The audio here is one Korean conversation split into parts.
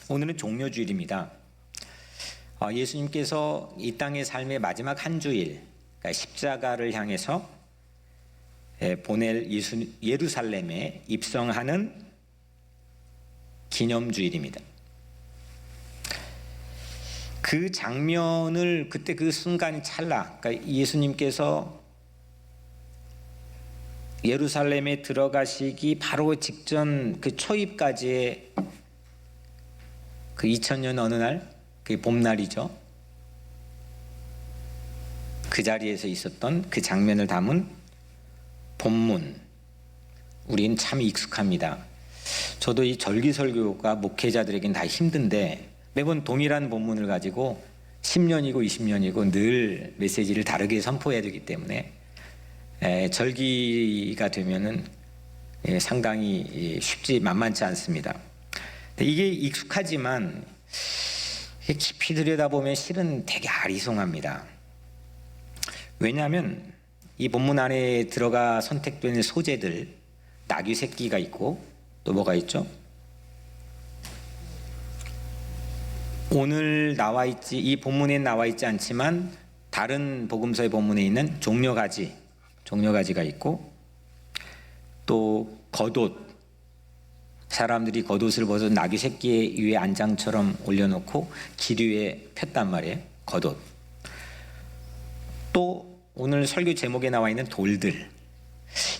오늘은 종료주일입니다. 예수님께서 이 땅의 삶의 마지막 한 주일, 그러니까 십자가를 향해서 보낼 예루살렘에 입성하는 기념주일입니다. 그 장면을 그때 그 순간 찰나, 그러니까 예수님께서 예루살렘에 들어가시기 바로 직전 그 초입까지의 그 2000년 어느 날, 그 봄날이죠. 그 자리에서 있었던 그 장면을 담은 본문, 우린 참 익숙합니다. 저도 이 절기설교가 목회자들에겐 다 힘든데 매번 동일한 본문을 가지고 10년이고 20년이고 늘 메시지를 다르게 선포해야 되기 때문에 절기가 되면은 상당히 만만치 않습니다. 이게 익숙하지만 깊이 들여다보면 실은 되게 아리송합니다. 왜냐하면 이 본문 안에 들어가 선택된 소재들, 나귀 새끼가 있고 또 뭐가 있죠? 오늘 나와 있지, 이 본문에 나와 있지 않지만 다른 복음서의 본문에 있는 종려가지가 있고, 또 겉옷, 사람들이 겉옷을 벗어 나귀 새끼 위에 안장처럼 올려놓고 길 위에 폈단 말이에요. 겉옷. 또 오늘 설교 제목에 나와 있는 돌들,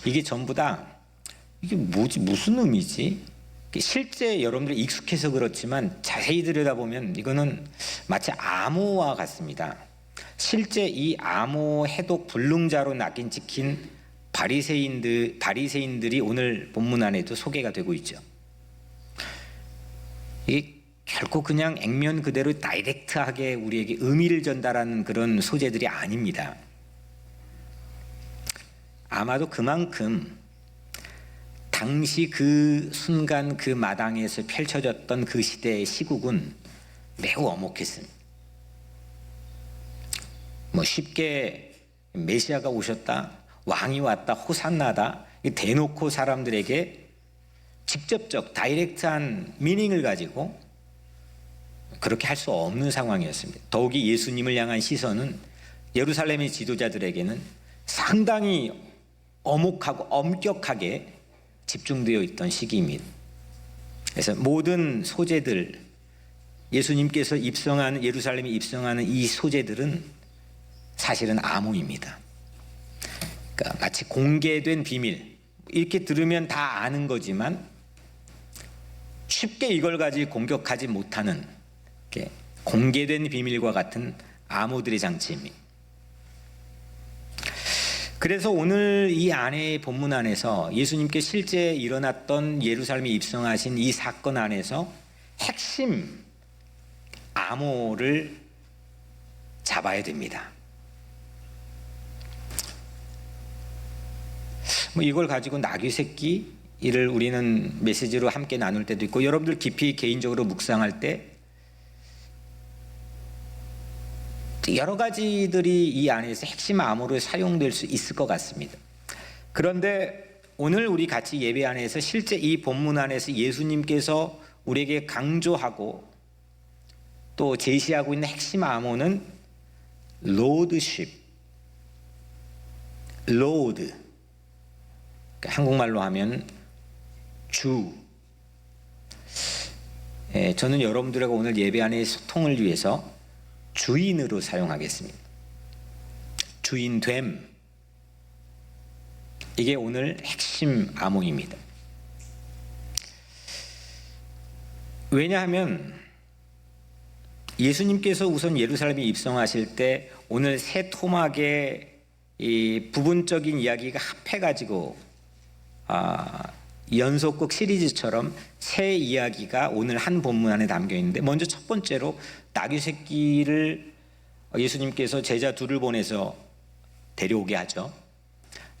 이게 전부 다 이게 뭐지, 무슨 의미지? 실제 여러분들이 익숙해서 그렇지만 자세히 들여다보면 이거는 마치 암호와 같습니다. 실제 이 암호 해독 불능자로 낙인 찍힌 바리새인들이 오늘 본문 안에도 소개가 되고 있죠. 이게 결코 그냥 액면 그대로 다이렉트하게 우리에게 의미를 전달하는 그런 소재들이 아닙니다. 아마도 그만큼 당시 그 순간 그 마당에서 펼쳐졌던 그 시대의 시국은 매우 엄혹했습니다. 쉽게 메시아가 오셨다, 왕이 왔다, 호산나다, 대놓고 사람들에게 직접적 다이렉트한 미닝을 가지고 그렇게 할 수 없는 상황이었습니다. 더욱이 예수님을 향한 시선은 예루살렘의 지도자들에게는 상당히 엄혹하고 엄격하게 집중되어 있던 시기입니다. 그래서 모든 소재들, 예수님께서 예루살렘에 입성하는 이 소재들은 사실은 암호입니다. 그러니까 마치 공개된 비밀, 이렇게 들으면 다 아는 거지만 쉽게 이걸 가지고 공격하지 못하는 공개된 비밀과 같은 암호들의 장치입니다. 그래서 오늘 이 안의 본문 안에서 예수님께 실제 일어났던 예루살렘에 입성하신 이 사건 안에서 핵심 암호를 잡아야 됩니다. 이걸 가지고 나귀 새끼를 우리는 메시지로 함께 나눌 때도 있고, 여러분들 깊이 개인적으로 묵상할 때 여러 가지들이 이 안에서 핵심 암호로 사용될 수 있을 것 같습니다. 그런데 오늘 우리 같이 예배 안에서 실제 이 본문 안에서 예수님께서 우리에게 강조하고 또 제시하고 있는 핵심 암호는 로드십, 로드, 한국말로 하면 주. 저는 여러분들과 오늘 예배 안의 소통을 위해서 주인으로 사용하겠습니다. 주인됨. 이게 오늘 핵심 암호입니다. 왜냐하면 예수님께서 우선 예루살렘에 입성하실 때 오늘 세 토막의 이 부분적인 이야기가 합해가지고 연속극 시리즈처럼 세 이야기가 오늘 한 본문 안에 담겨 있는데, 먼저 첫 번째로 나귀 새끼를 예수님께서 제자 둘을 보내서 데려오게 하죠.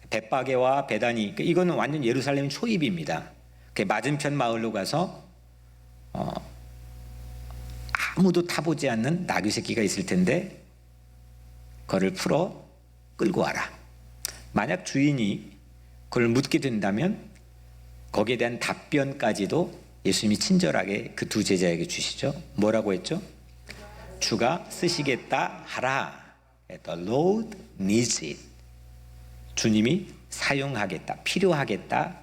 벳바게와 베다니, 이거는 완전 예루살렘 초입입니다. 맞은편 마을로 가서 아무도 타보지 않는 나귀 새끼가 있을 텐데 그를 풀어 끌고 와라. 만약 주인이 그걸 묻게 된다면 거기에 대한 답변까지도 예수님이 친절하게 그 두 제자에게 주시죠. 뭐라고 했죠? 주가 쓰시겠다 하라. The Lord needs it. 주님이 사용하겠다, 필요하겠다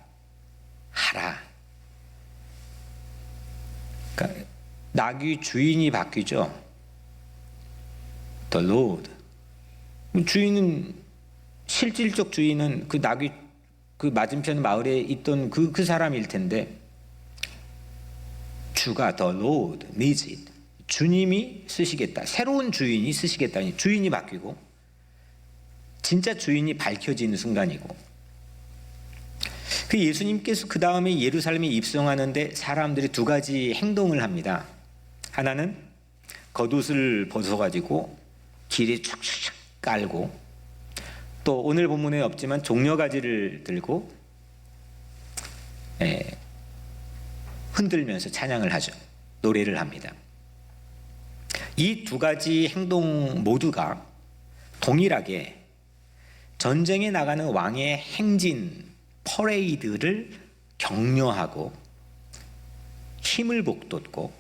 하라. 그러니까 낙이 주인이 바뀌죠. The Lord. 주인은, 실질적 주인은 그 낙이 그 맞은편 마을에 있던 그 사람일 텐데, 주가 The Lord needs it. 주님이 쓰시겠다. 새로운 주인이 쓰시겠다니, 주인이 바뀌고 진짜 주인이 밝혀지는 순간이고, 그 예수님께서 그 다음에 예루살렘에 입성하는데 사람들이 두 가지 행동을 합니다. 하나는 겉옷을 벗어가지고 길에 축축축 깔고, 또 오늘 본문에 없지만 종려가지를 들고 흔들면서 찬양을 하죠. 노래를 합니다. 이 두 가지 행동 모두가 동일하게 전쟁에 나가는 왕의 행진, 퍼레이드를 격려하고 힘을 북돋고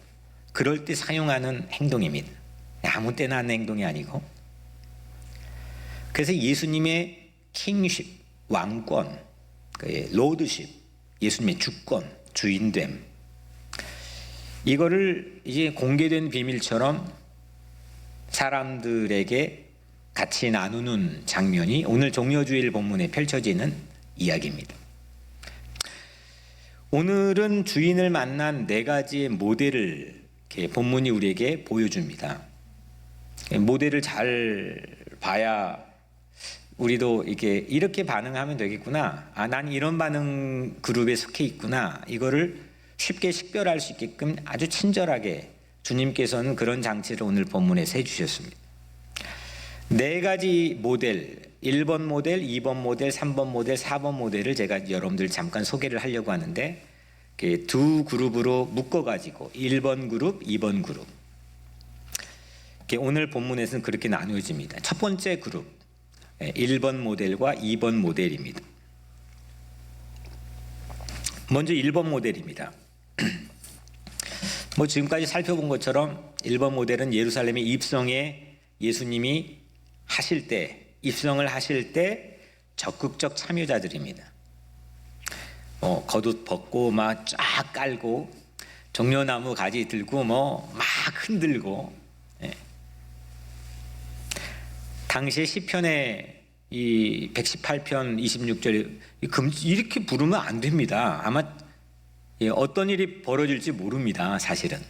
그럴 때 사용하는 행동입니다. 아무 때나 하는 행동이 아니고. 그래서 예수님의 킹십, 왕권, 로드십, 예수님의 주권, 주인됨, 이거를 이제 공개된 비밀처럼 사람들에게 같이 나누는 장면이 오늘 종려주일 본문에 펼쳐지는 이야기입니다. 오늘은 주인을 만난 네 가지의 모델을 본문이 우리에게 보여줍니다. 모델을 잘 봐야 우리도 이렇게 반응하면 되겠구나. 난 이런 반응 그룹에 속해 있구나. 이거를 쉽게 식별할 수 있게끔 아주 친절하게 주님께서는 그런 장치를 오늘 본문에서 해주셨습니다. 네 가지 모델, 1번 모델, 2번 모델, 3번 모델, 4번 모델을 제가 여러분들 잠깐 소개를 하려고 하는데, 두 그룹으로 묶어가지고 1번 그룹, 2번 그룹, 오늘 본문에서는 그렇게 나누어집니다. 첫 번째 그룹, 1번 모델과 2번 모델입니다. 먼저 1번 모델입니다. 지금까지 살펴본 것처럼 1번 모델은 예루살렘에 입성에 예수님이 하실 때, 입성을 하실 때 적극적 참여자들입니다. 겉옷 벗고 막 쫙 깔고 종려나무 가지 들고 막 흔들고. 당시에 시편에 이 118편 26절 이렇게 부르면 안 됩니다. 아마 어떤 일이 벌어질지 모릅니다. 사실은.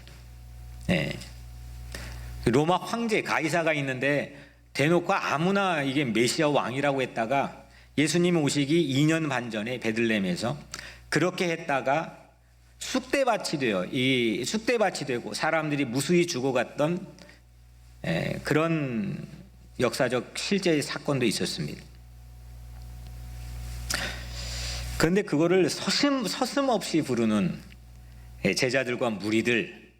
로마 황제 가이사가 있는데 대놓고 아무나 이게 메시아 왕이라고 했다가 예수님 오시기 2년 반 전에 베들레헴에서 그렇게 했다가 쑥대밭이 되고 사람들이 무수히 죽어갔던 그런 역사적 실제 사건도 있었습니다. 그런데 그거를 서슴없이 부르는 제자들과 무리들,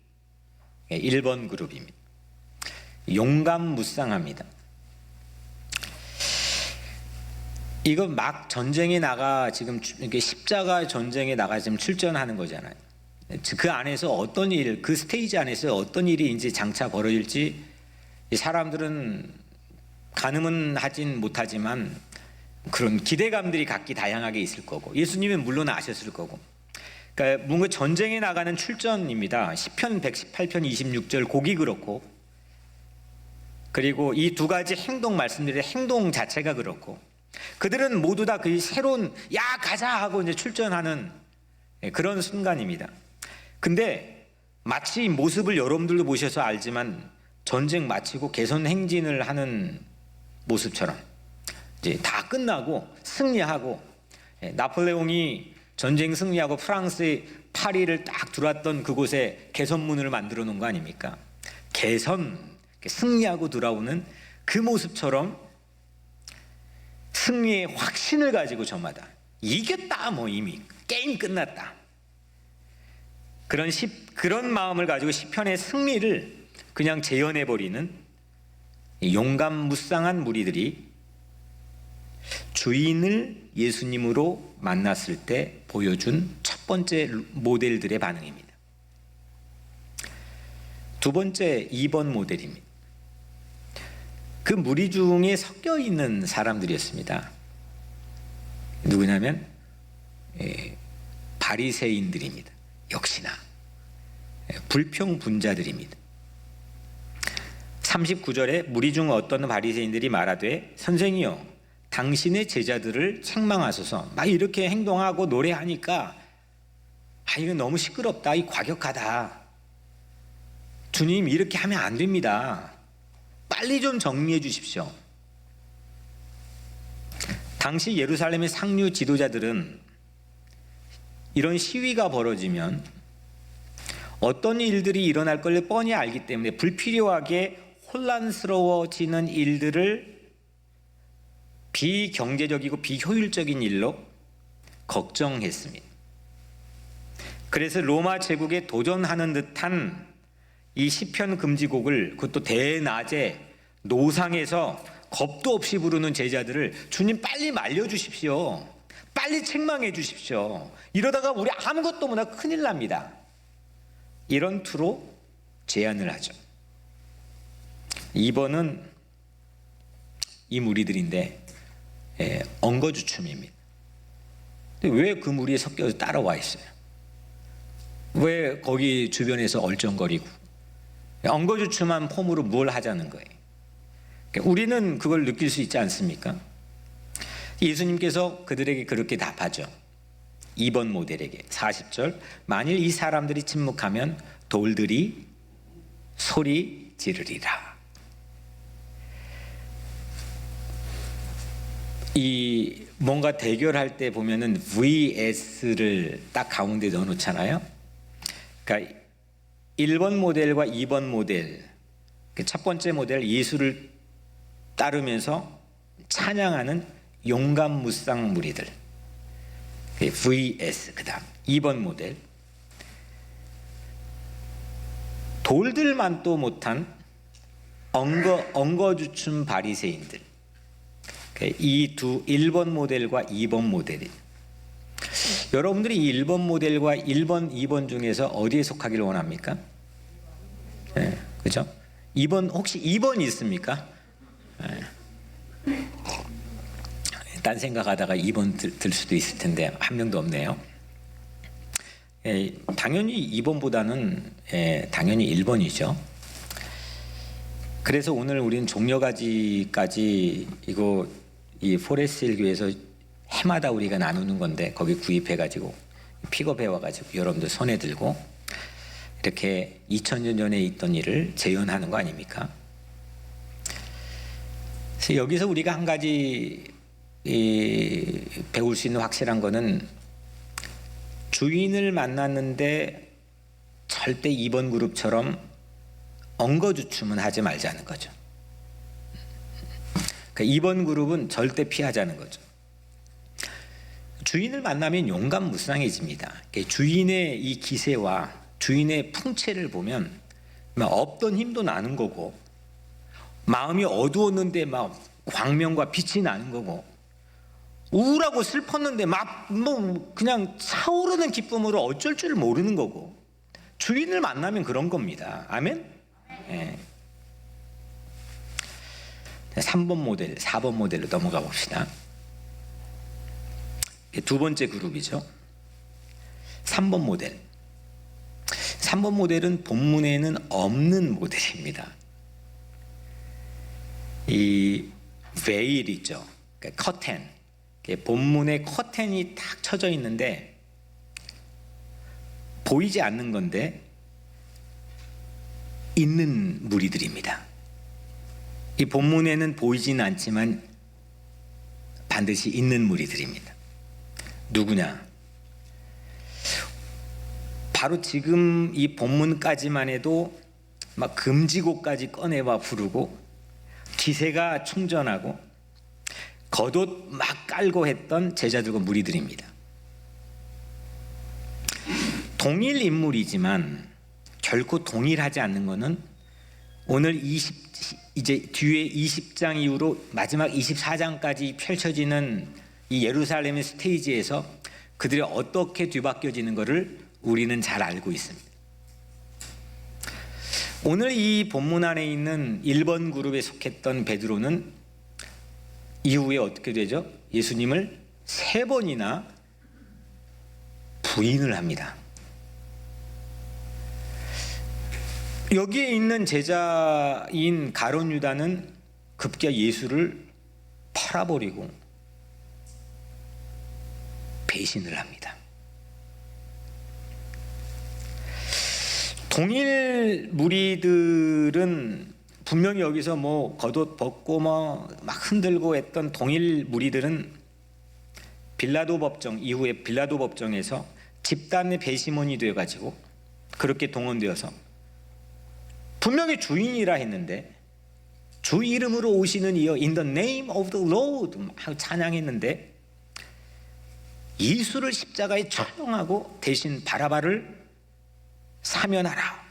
1번 그룹입니다. 용감무쌍합니다. 이거 막 전쟁에 나가 지금 십자가 전쟁에 나가 지금 출전하는 거잖아요. 그 안에서 어떤 일, 그 스테이지 안에서 어떤 일이 이제 장차 벌어질지 사람들은 가늠은 하진 못하지만 그런 기대감들이 각기 다양하게 있을 거고, 예수님은 물론 아셨을 거고. 그러니까 뭔가 전쟁에 나가는 출전입니다. 시편 118편 26절 곡이 그렇고, 그리고 이 두 가지 행동 말씀드린 행동 자체가 그렇고, 그들은 모두 다 그 새로운 야 가자 하고 이제 출전하는 그런 순간입니다. 근데 마치 모습을 여러분들도 보셔서 알지만 전쟁 마치고 개선 행진을 하는 모습처럼 이제 다 끝나고 승리하고, 나폴레옹이 전쟁 승리하고 프랑스의 파리를 딱 들어왔던 그곳에 개선문을 만들어 놓은 거 아닙니까? 승리하고 돌아오는 그 모습처럼 승리의 확신을 가지고 저마다 이겼다, 이미 게임 끝났다, 그런 마음을 가지고 시편의 승리를 그냥 재현해버리는 용감무쌍한 무리들이 주인을 예수님으로 만났을 때 보여준 첫 번째 모델들의 반응입니다. 두 번째 2번 모델입니다. 그 무리 중에 섞여 있는 사람들이었습니다. 누구냐면 바리새인들입니다. 역시나 불평분자들입니다. 39절에 무리 중 어떤 바리새인들이 말하되 선생이여 당신의 제자들을 책망하소서. 막 이렇게 행동하고 노래하니까 이거 너무 시끄럽다, 이 과격하다, 주님 이렇게 하면 안 됩니다, 빨리 좀 정리해 주십시오. 당시 예루살렘의 상류 지도자들은 이런 시위가 벌어지면 어떤 일들이 일어날 걸 뻔히 알기 때문에 불필요하게 혼란스러워지는 일들을 비경제적이고 비효율적인 일로 걱정했습니다. 그래서 로마 제국에 도전하는 듯한 이 시편 금지곡을, 그것도 대낮에 노상에서 겁도 없이 부르는 제자들을 주님 빨리 말려주십시오, 빨리 책망해 주십시오, 이러다가 우리 아무것도 못하고 큰일 납니다, 이런 투로 제안을 하죠. 2번은 이 무리들인데 엉거주춤입니다. 왜 그 무리에 섞여서 따라와 있어요? 왜 거기 주변에서 얼쩡거리고 엉거주춤한 폼으로 뭘 하자는 거예요? 우리는 그걸 느낄 수 있지 않습니까? 예수님께서 그들에게 그렇게 답하죠. 2번 모델에게 40절, 만일 이 사람들이 침묵하면 돌들이 소리 지르리라. 이 뭔가 대결할 때 보면은 VS를 딱 가운데 넣어 놓잖아요. 그러니까 1번 모델과 2번 모델, 첫 번째 모델 예수를 따르면서 찬양하는 용감무쌍 무리들, VS. 그 다음 2번 모델, 돌들만도 못한 엉거주춤 바리새인들. 이 1번 모델과 2번 모델이, 여러분들이 이 1번 모델과 1번, 2번 중에서 어디에 속하기를 원합니까? 네, 그죠? 2번, 혹시 2번 있습니까? 네. 딴 생각하다가 2번 들 수도 있을 텐데 한 명도 없네요. 당연히 2번보다는 당연히 1번이죠. 그래서 오늘 우리는 종려가지까지 이 포레스힐 교회에서 해마다 우리가 나누는 건데, 거기 구입해가지고 픽업해 와가지고 여러분들 손에 들고 이렇게 2000년 전에 있던 일을 재현하는 거 아닙니까? 그래서 여기서 우리가 한 가지 배울 수 있는 확실한 거는, 주인을 만났는데 절대 2번 그룹처럼 엉거주춤은 하지 말자는 거죠. 그러니까 2번 그룹은 절대 피하자는 거죠. 주인을 만나면 용감무쌍해집니다. 주인의 이 기세와 주인의 풍채를 보면 없던 힘도 나는 거고, 마음이 어두웠는데 막 광명과 빛이 나는 거고, 우울하고 슬펐는데 막 그냥 차오르는 기쁨으로 어쩔 줄 모르는 거고, 주인을 만나면 그런 겁니다. 아멘? 네. 3번 모델, 4번 모델로 넘어가 봅시다. 두 번째 그룹이죠. 3번 모델. 3번 모델은 본문에는 없는 모델입니다. 이 베일 있죠. 그러니까 커튼. 본문에 커튼이 딱 쳐져 있는데 보이지 않는 건데 있는 무리들입니다. 이 본문에는 보이지는 않지만 반드시 있는 무리들입니다. 누구냐? 바로 지금 이 본문까지만 해도 막 금지곡까지 꺼내와 부르고 기세가 충전하고 겉옷 막 깔고 했던 제자들과 무리들입니다. 동일 인물이지만 결코 동일하지 않는 것은 오늘 이제 뒤에 20장 이후로 마지막 24장까지 펼쳐지는 이 예루살렘의 스테이지에서 그들이 어떻게 뒤바뀌어지는 것을 우리는 잘 알고 있습니다. 오늘 이 본문 안에 있는 1번 그룹에 속했던 베드로는 이후에 어떻게 되죠? 예수님을 3번이나 부인을 합니다. 여기에 있는 제자인 가룟 유다는 급기야 예수를 팔아버리고 배신을 합니다. 동일 무리들은 분명히 여기서 뭐 겉옷 벗고 막 흔들고 했던 동일 무리들은 빌라도 법정 이후에 빌라도 법정에서 집단의 배심원이 되어가지고 그렇게 동원되어서 분명히 주인이라 했는데 주 이름으로 오시는 이여 In the name of the Lord 찬양했는데 예수를 십자가에 처형하고 대신 바라바를 사면하라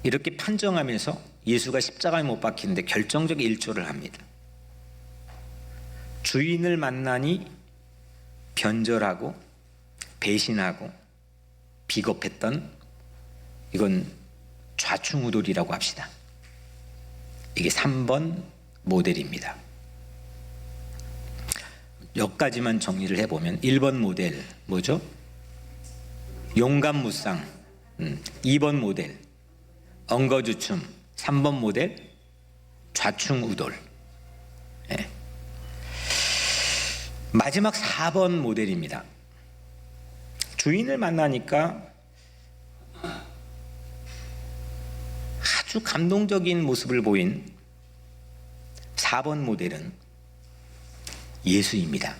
이렇게 판정하면서 예수가 십자가에 못 박히는데 결정적 일조를 합니다. 주인을 만나니 변절하고 배신하고 비겁했던 이건 좌충우돌이라고 합시다. 이게 3번 모델입니다. 여기까지만 정리를 해보면 1번 모델 뭐죠? 용감무쌍, 2번 모델 엉거주춤, 3번 모델 좌충우돌. 네. 마지막 4번 모델입니다. 주인을 만나니까 아주 감동적인 모습을 보인 4번 모델은 예수입니다.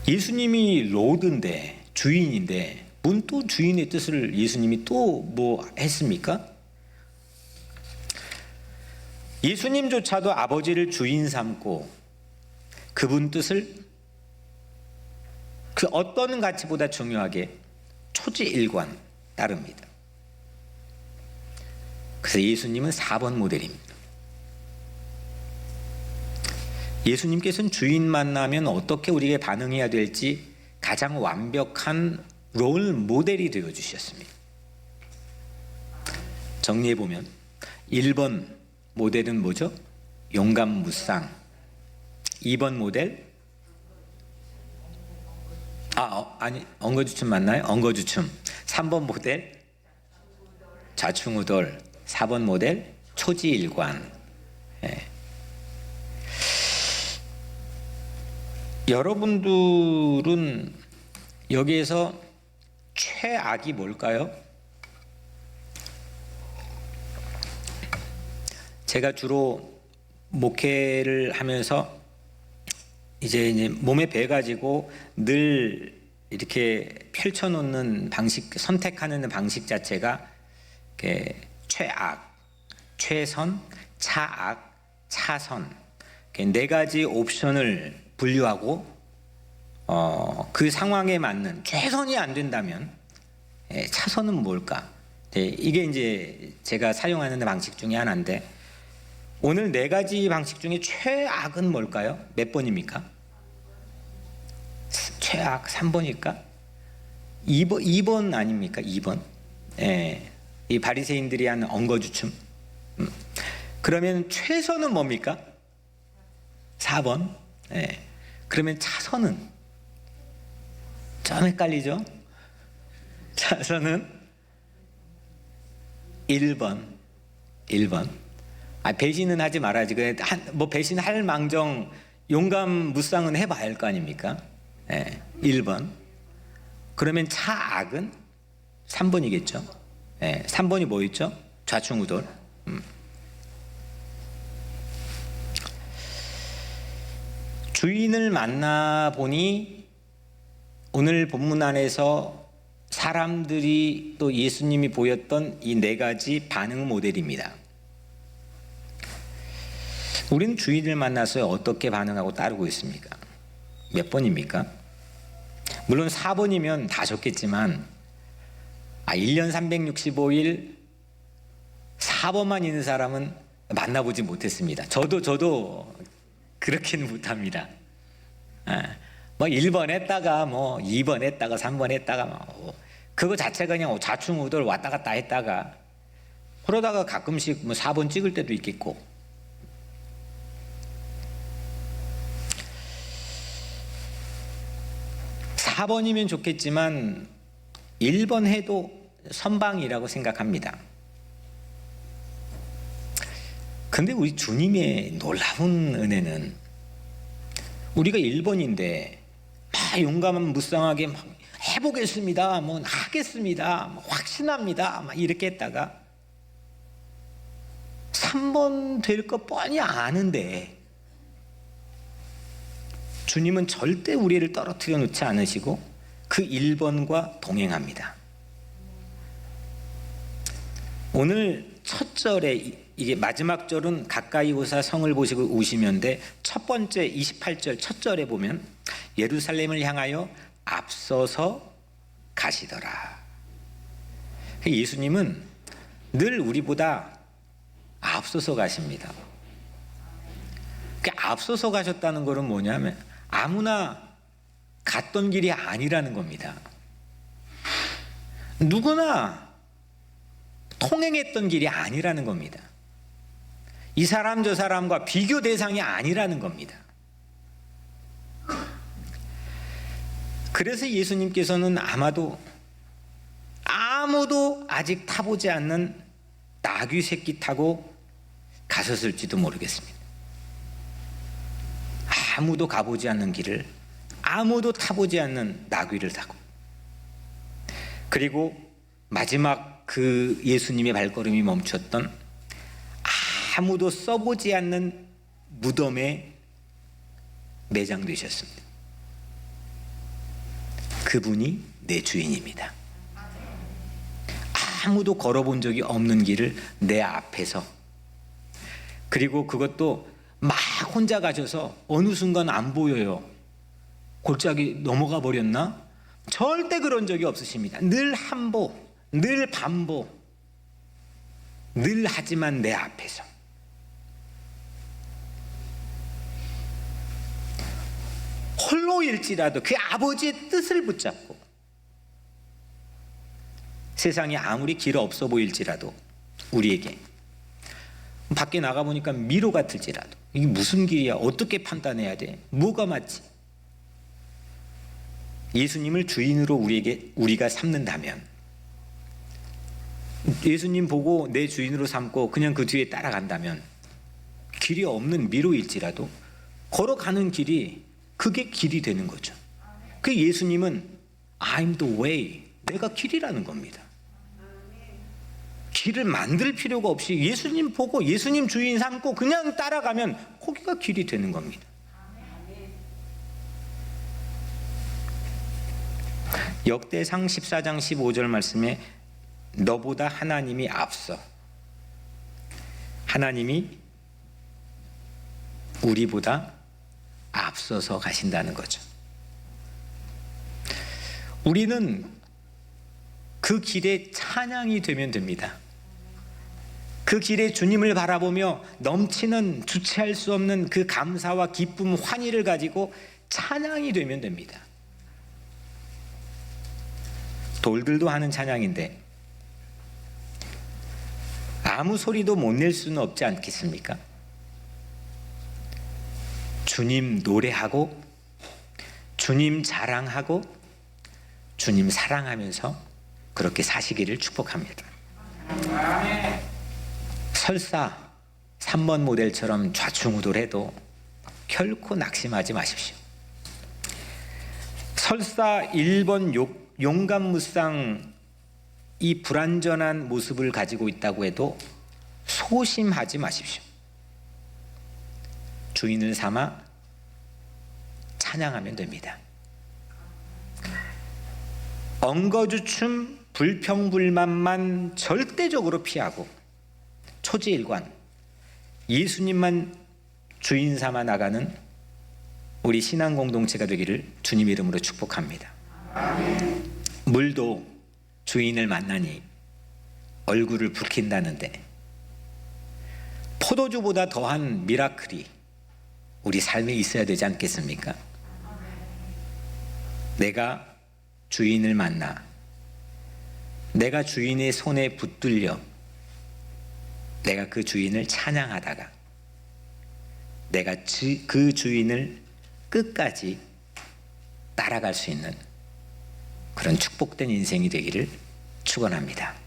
예수님이 로드인데 주인인데 문 또 주인의 뜻을 예수님이 또 뭐 했습니까? 예수님조차도 아버지를 주인 삼고 그분 뜻을 그 어떤 가치보다 중요하게 초지일관 따릅니다. 그래서 예수님은 4번 모델입니다. 예수님께서는 주인 만나면 어떻게 우리에게 반응해야 될지 가장 완벽한 롤 모델이 되어주셨습니다. 정리해보면 1번 모델은 뭐죠? 용감무쌍. 2번 모델 아니 엉거주춤 맞나요? 엉거주춤. 3번 모델 좌충우돌. 4번 모델 초지일관. 예. 여러분들은 여기에서 최악이 뭘까요? 제가 주로 목회를 하면서 이제 몸에 배가지고 늘 이렇게 펼쳐놓는 방식, 선택하는 방식 자체가 최악, 최선, 차악, 차선 4가지 옵션을 분류하고 그 상황에 맞는 최선이 안 된다면 차선은 뭘까? 이게 이제 제가 사용하는 방식 중에 하나인데 오늘 4가지 방식 중에 최악은 뭘까요? 몇 번입니까? 최악 3번일까? 2번 아닙니까? 2번. 이 바리새인들이 하는 엉거주춤. 그러면 최선은 뭡니까? 4번. 그러면 차선은 좀 헷갈리죠? 차선은 1번. 배신은 하지 말아야지. 뭐 배신할 망정 용감무쌍은 해봐야 할 거 아닙니까? 1번. 그러면 차악은 3번이겠죠. 3번이 뭐였죠? 좌충우돌. 주인을 만나보니 오늘 본문 안에서 사람들이 또 예수님이 보였던 이 4가지 반응 모델입니다. 우리는 주인을 만나서 어떻게 반응하고 따르고 있습니까? 몇 번입니까? 물론 4번이면 다 좋겠지만 1년 365일 4번만 있는 사람은 만나보지 못했습니다. 저도 그렇게는 못합니다. 뭐 1번 했다가 뭐 2번 했다가 3번 했다가 그거 자체가 그냥 좌충우돌 왔다 갔다 했다가 그러다가 가끔씩 뭐 4번 찍을 때도 있겠고. 사 4번이면 좋겠지만 1번 해도 선방이라고 생각합니다. 근데 우리 주님의 놀라운 은혜는 우리가 1번인데 막 용감한 무쌍하게 막 해보겠습니다, 뭐 하겠습니다, 뭐 확신합니다, 막 이렇게 했다가 3번 될 것 뻔히 아는데 주님은 절대 우리를 떨어뜨려 놓지 않으시고 그 1번과 동행합니다. 오늘 첫 절에 이게 마지막 절은 가까이 오사 성을 보시고 우시면 돼. 첫 번째 28절 첫 절에 보면 예루살렘을 향하여 앞서서 가시더라. 예수님은 늘 우리보다 앞서서 가십니다. 그 앞서서 가셨다는 것은 뭐냐면 아무나 갔던 길이 아니라는 겁니다. 누구나 통행했던 길이 아니라는 겁니다. 이 사람 저 사람과 비교 대상이 아니라는 겁니다. 그래서 예수님께서는 아마도 아무도 아직 타보지 않는 나귀 새끼 타고 가셨을지도 모르겠습니다. 아무도 가보지 않는 길을 아무도 타보지 않는 나귀를 타고, 그리고 마지막 그 예수님의 발걸음이 멈췄던 아무도 써보지 않는 무덤에 매장되셨습니다. 그분이 내 주인입니다. 아무도 걸어본 적이 없는 길을 내 앞에서, 그리고 그것도 막 혼자 가셔서 어느 순간 안 보여요. 골짜기 넘어가 버렸나? 절대 그런 적이 없으십니다. 늘 한보, 늘 반보, 늘 하지만 내 앞에서. 홀로일지라도 그 아버지의 뜻을 붙잡고, 세상이 아무리 길 없어 보일지라도 우리에게 밖에 나가보니까 미로 같을지라도 이게 무슨 길이야? 어떻게 판단해야 돼? 뭐가 맞지? 예수님을 주인으로 우리가 삼는다면, 예수님 보고 내 주인으로 삼고 그냥 그 뒤에 따라간다면 길이 없는 미로일지라도 걸어가는 길이 그게 길이 되는 거죠. 그 예수님은 I'm the way, 내가 길이라는 겁니다. 길을 만들 필요가 없이 예수님 보고 예수님 주인 삼고 그냥 따라가면 거기가 길이 되는 겁니다. 역대상 14장 15절 말씀에 너보다 하나님이 앞서, 하나님이 우리보다 앞서서 가신다는 거죠. 우리는 그 길에 찬양이 되면 됩니다. 그 길에 주님을 바라보며 넘치는 주체할 수 없는 그 감사와 기쁨, 환희를 가지고 찬양이 되면 됩니다. 돌들도 하는 찬양인데 아무 소리도 못 낼 수는 없지 않겠습니까? 주님 노래하고 주님 자랑하고 주님 사랑하면서 그렇게 사시기를 축복합니다. 설사 3번 모델처럼 좌충우돌해도 결코 낙심하지 마십시오. 설사 1번 용감무쌍 이 불완전한 모습을 가지고 있다고 해도 소심하지 마십시오. 주인을 삼아 찬양하면 됩니다. 엉거주춤 불평불만만 절대적으로 피하고 초지일관 예수님만 주인 삼아 나가는 우리 신앙 공동체가 되기를 주님 이름으로 축복합니다. 물도 주인을 만나니 얼굴을 붉힌다는데 포도주보다 더한 미라클이 우리 삶에 있어야 되지 않겠습니까? 내가 주인을 만나 내가 주인의 손에 붙들려 내가 그 주인을 찬양하다가 내가 그 주인을 끝까지 따라갈 수 있는 그런 축복된 인생이 되기를 축원합니다.